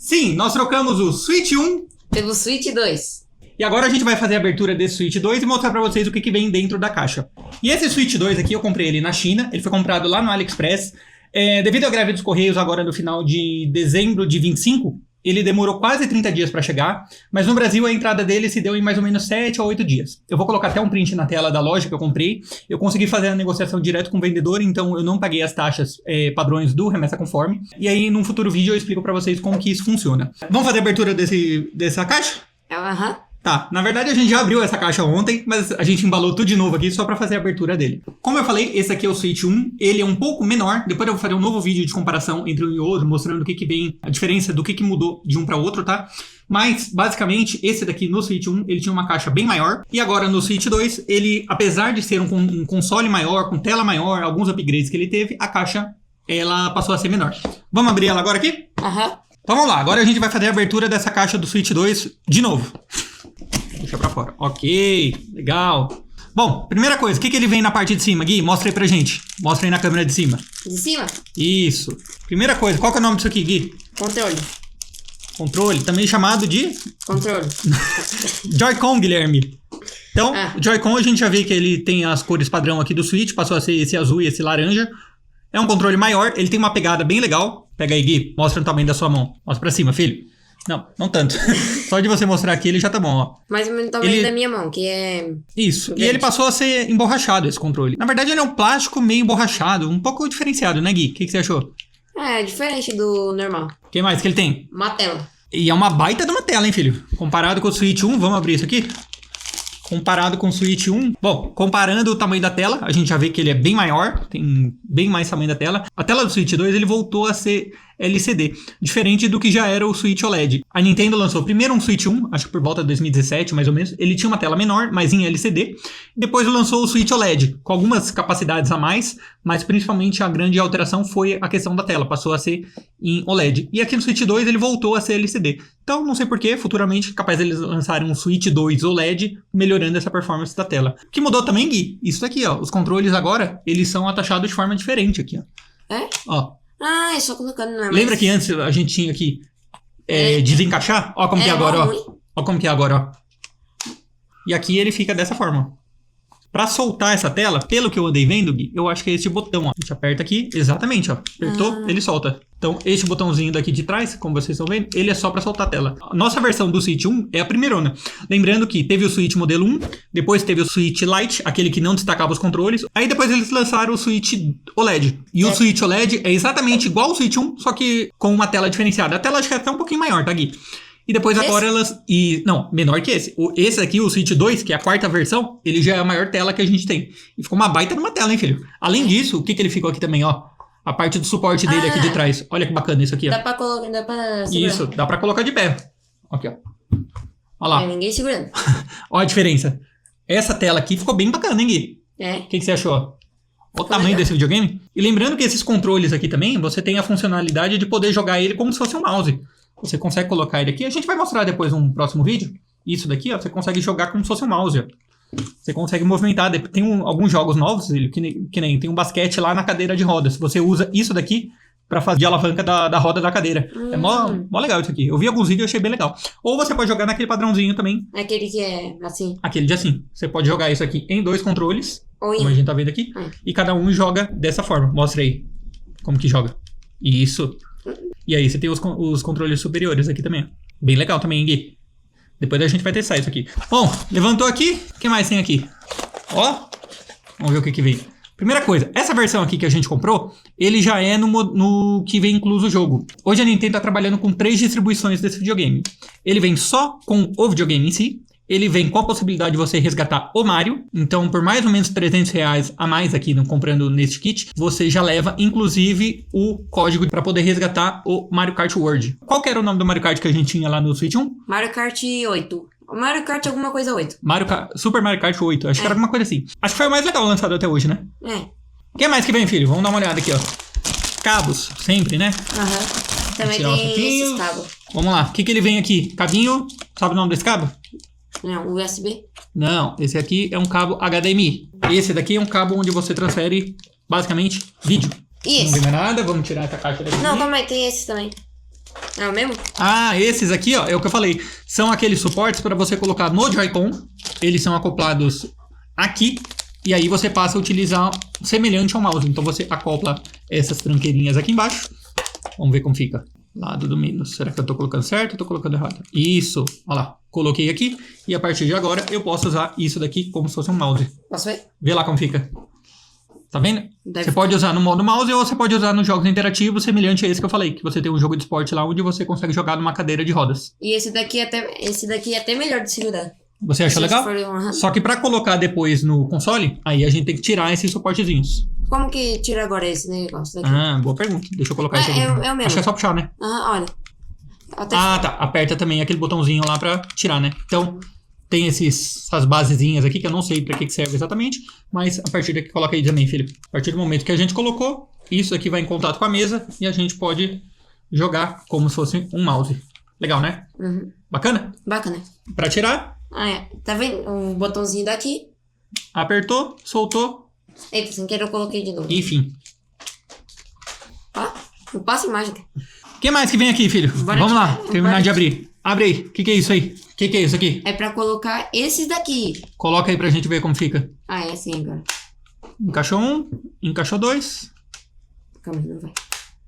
Sim, nós trocamos o Switch 1 pelo Switch 2. e agora a gente vai fazer a abertura desse Switch 2 e mostrar pra vocês o que vem dentro da caixa. E esse Switch 2 aqui eu comprei ele na China, ele foi comprado lá no AliExpress. Devido à greve dos Correios agora no final de dezembro de 25, ele demorou quase 30 dias para chegar, mas no Brasil a entrada dele se deu em mais ou menos 7 a 8 dias. Eu vou colocar até um print na tela da loja que eu comprei. Eu consegui fazer a negociação direto com o vendedor, então eu não paguei as taxas padrões do Remessa Conforme. E aí, num futuro vídeo, eu explico para vocês como que isso funciona. Vamos fazer a abertura dessa caixa? Aham. Tá, na verdade a gente já abriu essa caixa ontem, mas a gente embalou tudo de novo aqui só pra fazer a abertura dele. Como eu falei, esse aqui é o Switch 1, ele é um pouco menor, depois eu vou fazer um novo vídeo de comparação entre um e outro, mostrando o que vem, a diferença do que mudou de um pra outro, tá? Mas, basicamente, esse daqui no Switch 1, ele tinha uma caixa bem maior, e agora no Switch 2, ele, apesar de ser um console maior, com tela maior, alguns upgrades que ele teve, a caixa, ela passou a ser menor. Vamos abrir ela agora aqui? Aham. Então vamos lá, agora a gente vai fazer a abertura dessa caixa do Switch 2 de novo. Deixa pra fora. Ok, legal. Bom, primeira coisa, o que ele vem na parte de cima, Gui? Mostra aí pra gente. Mostra aí na câmera de cima. De cima? Isso. Primeira coisa, qual que é o nome disso aqui, Gui? Controle. Controle, também chamado de... Controle. Joy-Con, Guilherme. Então, o Joy-Con a gente já vê que ele tem as cores padrão aqui do Switch, passou a ser esse azul e esse laranja. É um controle maior, ele tem uma pegada bem legal. Pega aí, Gui, mostra o tamanho da sua mão. Mostra pra cima, filho. Não tanto. Só de você mostrar aqui ele já tá bom, ó. Mais ou menos o tamanho da minha mão, que é... Isso, grande. E ele passou a ser emborrachado, esse controle. Na verdade ele é um plástico meio emborrachado, um pouco diferenciado, né, Gui? O que você achou? É diferente do normal. O que mais que ele tem? Uma tela. E é uma baita de uma tela, hein, filho? Comparado com o Switch 1, vamos abrir isso aqui? Comparado com o Switch 1... Bom, comparando o tamanho da tela, a gente já vê que ele é bem maior, tem bem mais tamanho da tela. A tela do Switch 2, ele voltou a ser LCD, diferente do que já era o Switch OLED. A Nintendo lançou primeiro um Switch 1, acho que por volta de 2017, mais ou menos. Ele tinha uma tela menor, mas em LCD. Depois lançou o Switch OLED, com algumas capacidades a mais, mas principalmente a grande alteração foi a questão da tela, passou a ser em OLED. E aqui no Switch 2 ele voltou a ser LCD. Então, não sei porquê, futuramente, capaz eles lançarem um Switch 2 OLED, melhorando essa performance da tela. O que mudou também, Gui? Isso daqui, ó. Os controles agora, eles são atachados de forma diferente aqui, ó. É? Ó. Ah, é só colocando, não é mais... Lembra que antes a gente tinha aqui desencaixar? Ó como que é agora, ó. Ó como que é agora, ó. E aqui ele fica dessa forma. Pra soltar essa tela, pelo que eu andei vendo, Gui, eu acho que é esse botão, ó. A gente aperta aqui, exatamente, ó. Apertou, ele solta. Então, este botãozinho daqui de trás, como vocês estão vendo, ele é só pra soltar a tela. A nossa versão do Switch 1 é a primeirona. Lembrando que teve o Switch modelo 1, depois teve o Switch Lite, aquele que não destacava os controles. Aí depois eles lançaram o Switch OLED. E o Switch OLED é exatamente igual ao Switch 1, só que com uma tela diferenciada. A tela acho que é até um pouquinho maior, tá, Gui? E depois agora elas... Não, menor que esse. Esse aqui, o Switch 2, que é a quarta versão, ele já é a maior tela que a gente tem. E ficou uma baita numa tela, hein, filho? Além disso, o que ele ficou aqui também, ó? A parte do suporte dele aqui de trás. Olha que bacana isso aqui, ó. Dá pra colocar, dá pra segurar. Isso, dá pra colocar de pé. Aqui, ó. Olha lá. Ninguém segurando. Olha a diferença. Essa tela aqui ficou bem bacana, hein, Gui? O que você achou? Olha o tamanho desse videogame. E lembrando que esses controles aqui também, você tem a funcionalidade de poder jogar ele como se fosse um mouse. Você consegue colocar ele aqui. A gente vai mostrar depois num próximo vídeo. Isso daqui, ó. Você consegue jogar como se fosse um mouse, ó. Você consegue movimentar. Tem alguns jogos novos, que nem tem um basquete lá na cadeira de rodas. Você usa isso daqui pra fazer a alavanca da roda da cadeira. É mó legal isso aqui. Eu vi alguns vídeos e achei bem legal. Ou você pode jogar naquele padrãozinho também. Aquele que é assim. Aquele de assim. Você pode jogar isso aqui em 2 controles. Ou como a gente tá vendo aqui. E cada um joga dessa forma. Mostra aí como que joga. Isso. E aí você tem os controles superiores aqui também. Bem legal também, Gui. Depois a gente vai testar isso aqui. Bom, levantou aqui. O que mais tem aqui? Ó. Vamos ver o que vem. Primeira coisa, essa versão aqui que a gente comprou, ele já é no que vem incluso o jogo. Hoje a Nintendo tá trabalhando com 3 distribuições desse videogame. Ele vem só com o videogame em si. Ele vem com a possibilidade de você resgatar o Mario. Então, por mais ou menos R$300 a mais aqui comprando neste kit, você já leva, inclusive, o código para poder resgatar o Mario Kart World. Qual que era o nome do Mario Kart que a gente tinha lá no Switch 1? Mario Kart 8. Mario Kart alguma coisa 8. Super Mario Kart 8. Acho que era alguma coisa assim. Acho que foi o mais legal lançado até hoje, né? O que mais que vem, filho? Vamos dar uma olhada aqui, ó. Cabos, sempre, né? Também tem esses cabos. Vamos lá. O que ele vem aqui? Cabinho. Sabe o nome desse cabo? Não, USB? Não, esse aqui é um cabo HDMI. Esse daqui é um cabo onde você transfere, basicamente, vídeo. E esse? Não vem nada, vamos tirar essa caixa daqui. Não, calma aí, tem esse também. É o mesmo? Ah, esses aqui, ó, é o que eu falei. São aqueles suportes para você colocar no Joy-Con. Eles são acoplados aqui. E aí você passa a utilizar semelhante ao mouse. Então você acopla essas tranqueirinhas aqui embaixo. Vamos ver como fica. Lado do menos. Será que eu tô colocando certo ou tô colocando errado? Isso. Olha lá. Coloquei aqui. E a partir de agora eu posso usar isso daqui como se fosse um mouse. Posso ver? Vê lá como fica. Tá vendo? Deve Você pode usar no modo mouse ou você pode usar nos jogos interativos, semelhante a esse que eu falei. Que você tem um jogo de esporte lá onde você consegue jogar numa cadeira de rodas. E esse daqui é até melhor de segurar. Você acha legal? Uhum. Só que pra colocar depois no console, aí a gente tem que tirar esses suportezinhos. Como que tira agora esse negócio daqui? Ah, boa pergunta. Deixa eu colocar isso aqui. É o mesmo. Acho que é só puxar, né? Aham, olha. Ah, tá. Aperta também aquele botãozinho lá pra tirar, né? Então, tem essas basezinhas aqui que eu não sei pra que serve exatamente, mas a partir daqui coloca aí também, Felipe. A partir do momento que a gente colocou, isso aqui vai em contato com a mesa e a gente pode jogar como se fosse um mouse. Legal, né? Uhum. Bacana? Bacana. Pra tirar, Ah, é. Tá vendo? O botãozinho daqui. apertou, soltou, Eita, sem querer eu coloquei de novo. enfim. Ó, não passa mágica. O que mais que vem aqui, filho? Bora Vamos lá, tirar. terminar Bora de abrir. Abre aí. O que é isso aí? O que é isso aqui? É pra colocar esses daqui. Coloca aí pra gente ver como fica. Ah, é assim agora. Encaixou um, encaixou dois. Calma aí, não vai.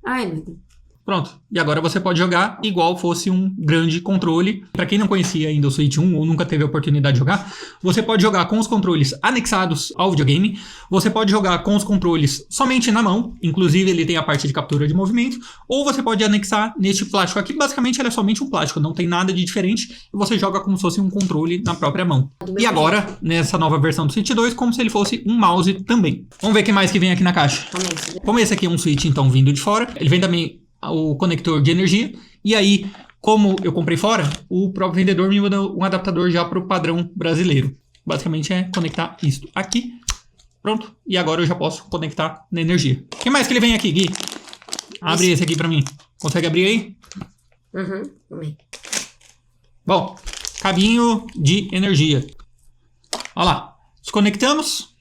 Ai, meu Deus. Pronto. E agora você pode jogar igual fosse um grande controle. Para quem não conhecia ainda o Switch 1 ou nunca teve a oportunidade de jogar, você pode jogar com os controles anexados ao videogame. Você pode jogar com os controles somente na mão. Inclusive ele tem a parte de captura de movimento. Ou você pode anexar neste plástico aqui. Basicamente ele é somente um plástico, não tem nada de diferente. E você joga como se fosse um controle na própria mão. E agora, nessa nova versão do Switch 2, como se ele fosse um mouse também. Vamos ver o que mais que vem aqui na caixa. Começa. Como esse aqui é um Switch, então, vindo de fora, ele vem também o conector de energia. E aí, como eu comprei fora, o próprio vendedor me mandou um adaptador já para o padrão brasileiro. Basicamente é conectar isso aqui. Pronto. E agora eu já posso conectar na energia. O que mais que ele vem aqui, Gui? Abre esse aqui para mim. Consegue abrir aí? Uhum, também. Bom, cabinho de energia. Olha lá. Desconectamos.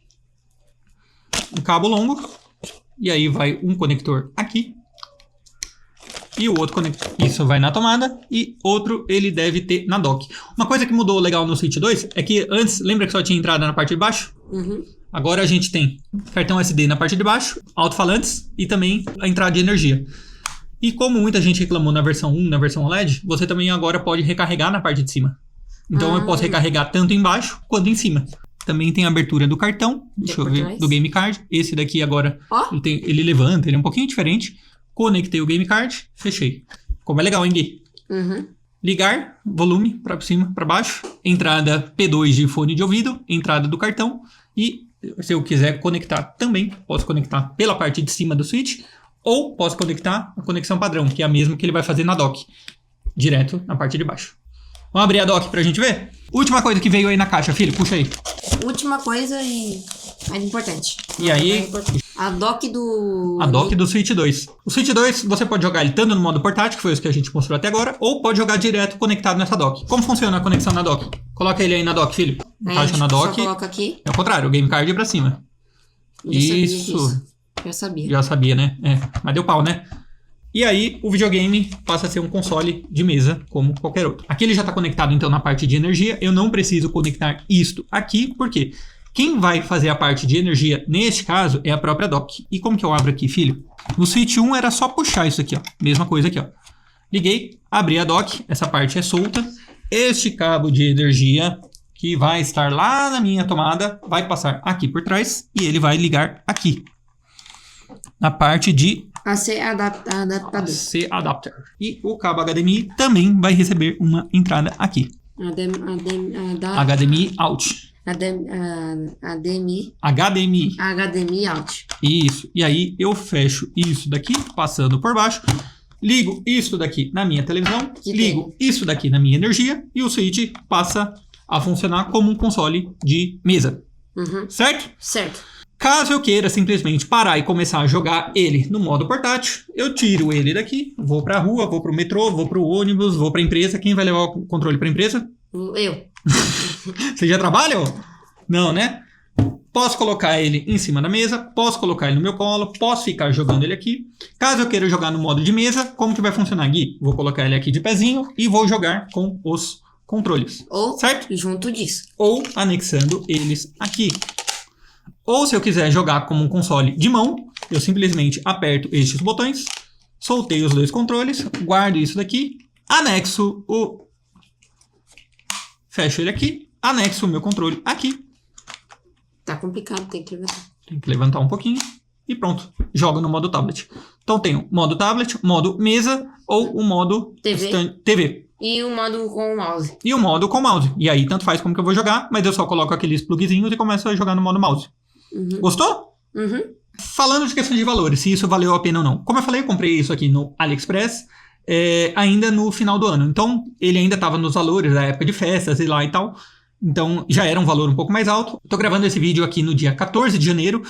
Um cabo longo. E aí vai um conector aqui. E o outro conector. Isso vai na tomada. E outro ele deve ter na dock. Uma coisa que mudou legal no Switch 2 é que antes, lembra que só tinha entrada na parte de baixo? Uhum. Agora a gente tem cartão SD na parte de baixo, alto-falantes e também a entrada de energia. E como muita gente reclamou na versão 1, na versão OLED, você também agora pode recarregar na parte de cima. Então eu posso recarregar tanto embaixo quanto em cima. Também tem a abertura do cartão, deixa eu ver, do Game Card. Esse daqui agora, ele levanta, ele é um pouquinho diferente. Conectei o Game Card, fechei. Como é legal, hein, Gui? Uhum. Ligar, volume para cima, para baixo. Entrada P2 de fone de ouvido, entrada do cartão. E se eu quiser conectar também, posso conectar pela parte de cima do Switch. Ou posso conectar a conexão padrão, que é a mesma que ele vai fazer na dock. Direto na parte de baixo. Vamos abrir a dock pra gente ver? Última coisa que veio aí na caixa, filho, puxa aí. Última coisa e mais importante. E aí, a dock do... a dock do Switch 2. O Switch 2, você pode jogar ele tanto no modo portátil, que foi isso que a gente mostrou até agora, ou pode jogar direto conectado nessa dock. Como funciona a conexão na dock? Coloca ele aí na dock, filho. Encaixa na dock. Só coloca aqui. É o contrário, o Game Card é pra cima. Isso. Já sabia. Já sabia, né? É, mas deu pau, né? E aí, o videogame passa a ser um console de mesa, como qualquer outro. Aqui ele já está conectado, então, na parte de energia. Eu não preciso conectar isto aqui, porque quem vai fazer a parte de energia, neste caso, é a própria dock. E como que eu abro aqui, filho? No Switch 1 era só puxar isso aqui, ó. Mesma coisa aqui, ó. Liguei, abri a dock, essa parte é solta. Este cabo de energia, que vai estar lá na minha tomada, vai passar aqui por trás e ele vai ligar aqui. Na parte de AC adaptador. AC adapter. E o cabo HDMI também vai receber uma entrada aqui. HDMI out. HDMI out. Isso. E aí eu fecho isso daqui, passando por baixo. Ligo isso daqui na minha televisão. Ligo isso daqui na minha energia. E o Switch passa a funcionar como um console de mesa. Uhum. Certo? Certo. Caso eu queira simplesmente parar e começar a jogar ele no modo portátil, eu tiro ele daqui, vou pra rua, vou pro metrô, vou pro ônibus, vou pra empresa. Quem vai levar o controle pra empresa? Eu. Você já trabalha? Não, né? Posso colocar ele em cima da mesa, posso colocar ele no meu colo, posso ficar jogando ele aqui. Caso eu queira jogar no modo de mesa, como que vai funcionar, Gui? Vou colocar ele aqui de pezinho e vou jogar com os controles. Ou certo? junto disso. Ou anexando eles aqui. Ou se eu quiser jogar como um console de mão, eu simplesmente aperto estes botões, soltei os dois controles, guardo isso daqui, anexo o... Fecho ele aqui, anexo o meu controle aqui. Tá complicado, tem que levantar. Tem que levantar um pouquinho e pronto. Jogo no modo tablet. Então tenho modo tablet, modo mesa ou o modo TV. E o modo com o mouse. E o modo com mouse. E aí tanto faz como que eu vou jogar, mas eu só coloco aqueles plugzinhos e começo a jogar no modo mouse. Uhum. Gostou? Uhum. Falando de questão de valores, se isso valeu a pena ou não. Como eu falei, eu comprei isso aqui no AliExpress ainda no final do ano. Então ele ainda estava nos valores da época de festas e lá e tal. Então já era um valor um pouco mais alto. Tô gravando esse vídeo aqui no dia 14 de janeiro.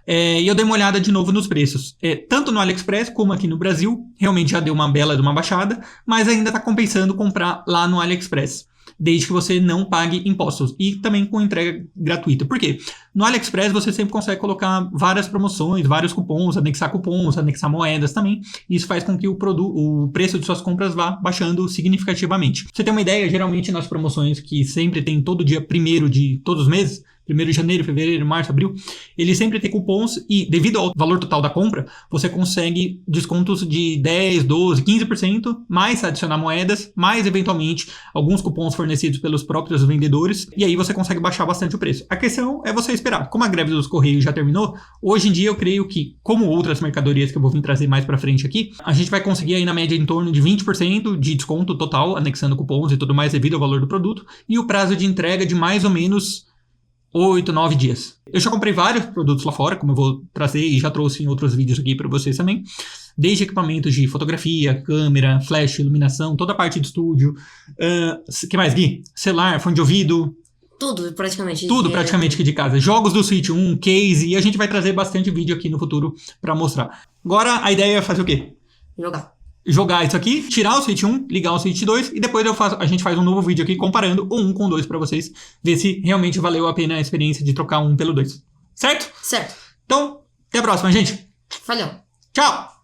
E eu dei uma olhada de novo nos preços. Tanto no AliExpress como aqui no Brasil. Realmente já deu uma bela de uma baixada. Mas ainda tá compensando comprar lá no AliExpress. Desde que você não pague impostos. E também com entrega gratuita. Por quê? No AliExpress você sempre consegue colocar várias promoções, vários cupons, anexar moedas também. Isso faz com que o preço de suas compras vá baixando significativamente. Pra você ter uma ideia, geralmente nas promoções que sempre tem todo dia 1º de todos os meses, 1º de janeiro, fevereiro, março, abril, ele sempre tem cupons e devido ao valor total da compra, você consegue descontos de 10, 12, 15%, mais adicionar moedas, mais eventualmente alguns cupons fornecidos pelos próprios vendedores, e aí você consegue baixar bastante o preço. A questão é você esperar. Como a greve dos Correios já terminou, hoje em dia eu creio que, como outras mercadorias que eu vou vir trazer mais pra frente aqui, a gente vai conseguir aí na média em torno de 20% de desconto total, anexando cupons e tudo mais devido ao valor do produto, e o prazo de entrega de mais ou menos 8, 9 dias. Eu já comprei vários produtos lá fora, como eu vou trazer e já trouxe em outros vídeos aqui para vocês também. Desde equipamentos de fotografia, câmera, flash, iluminação, toda a parte de estúdio. Que mais, Gui? Celular, fone de ouvido. Tudo praticamente. Tudo praticamente aqui de casa. Jogos do Switch 1, case, e a gente vai trazer bastante vídeo aqui no futuro para mostrar. Agora a ideia é fazer o quê? Jogar isso aqui, tirar o Switch 1, ligar o Switch 2 e depois a gente faz um novo vídeo aqui comparando o 1 com o 2 pra vocês, ver se realmente valeu a pena a experiência de trocar um pelo 2. Certo? Certo. Então, até a próxima, gente. Valeu. Tchau!